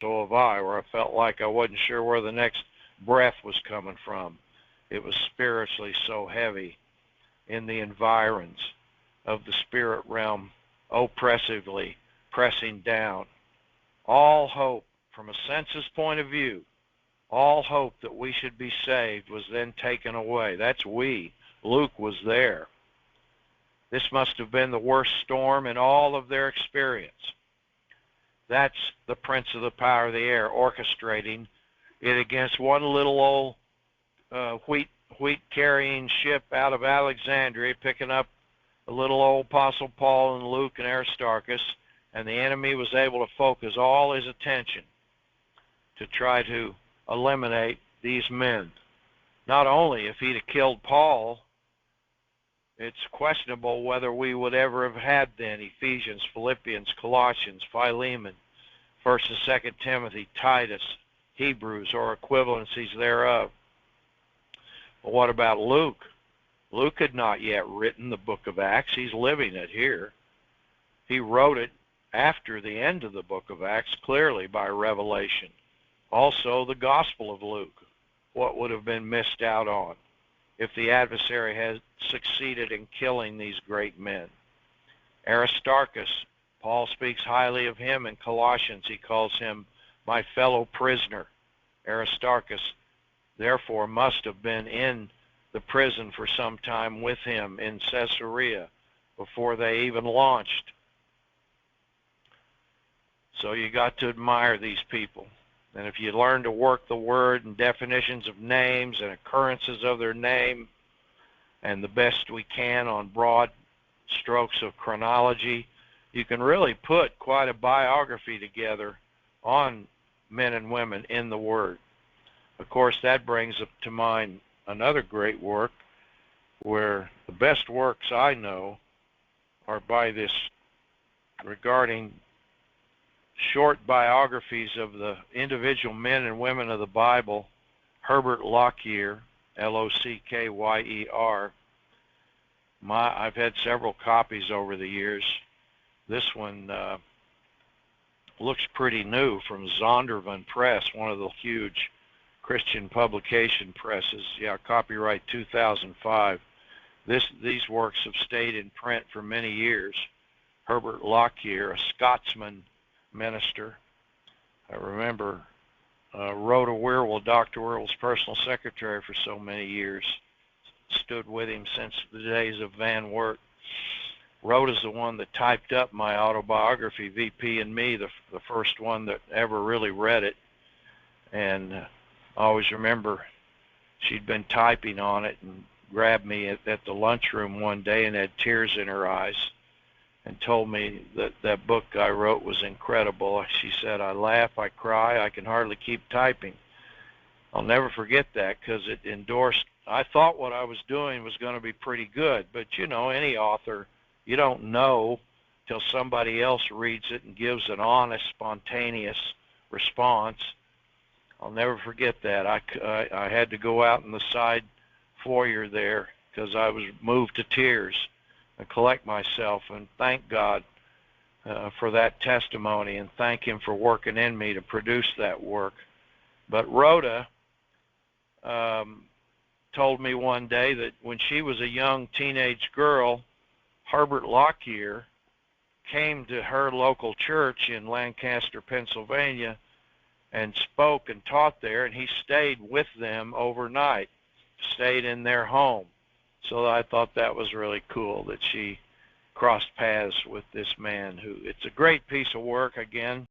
so have I, where I felt like I wasn't sure where the next breath was coming from. It was spiritually so heavy in the environs of the spirit realm, oppressively pressing down. All hope, from a census point of view, all hope that we should be saved was then taken away. That's we. Luke was there. This must have been the worst storm in all of their experience. That's the prince of the power of the air orchestrating it against one little old wheat-carrying ship out of Alexandria, picking up a little old Apostle Paul and Luke and Aristarchus, and the enemy was able to focus all his attention to try to eliminate these men. Not only if he'd have killed Paul, it's questionable whether we would ever have had then Ephesians, Philippians, Colossians, Philemon, 1st and 2nd Timothy, Titus, Hebrews, or equivalencies thereof. But what about Luke? Luke had not yet written the book of Acts. He's living it here. He wrote it after the end of the book of Acts, clearly by revelation. Also, the Gospel of Luke, what would have been missed out on if the adversary had succeeded in killing these great men. Aristarchus, Paul speaks highly of him in Colossians. He calls him my fellow prisoner. Aristarchus, therefore, must have been in the prison for some time with him in Caesarea before they even launched. So you got to admire these people. And if you learn to work the word and definitions of names and occurrences of their name, and the best we can on broad strokes of chronology, you can really put quite a biography together on men and women in the Word. Of course, that brings up to mind another great work, where the best works I know are by this regarding short biographies of the individual men and women of the Bible, Herbert Lockyer, L-O-C-K-Y-E-R. I've had several copies over the years. This one looks pretty new, from Zondervan Press, one of the huge Christian publication presses. Yeah, copyright 2005. These works have stayed in print for many years. Herbert Lockyer, a Scotsman minister, I remember Rhoda Wierwille, Dr. Wierwille's personal secretary for so many years, stood with him since the days of Van Wert. Rhoda's the one that typed up my autobiography, VP and Me, the first one that ever really read it. And I always remember she'd been typing on it and grabbed me at the lunchroom one day and had tears in her eyes and told me that that book I wrote was incredible. She said, I laugh, I cry, I can hardly keep typing. I'll never forget that, because it endorsed, I thought what I was doing was going to be pretty good, but you know, any author, you don't know till somebody else reads it and gives an honest, spontaneous response. I'll never forget that. I had to go out in the side foyer there because I was moved to tears, and collect myself and thank God for that testimony, and thank him for working in me to produce that work. But Rhoda told me one day that when she was a young teenage girl, Herbert Lockyer came to her local church in Lancaster, Pennsylvania, and spoke and taught there, and he stayed with them overnight, stayed in their home. So I thought that was really cool that she crossed paths with this man. It's a great piece of work. Again,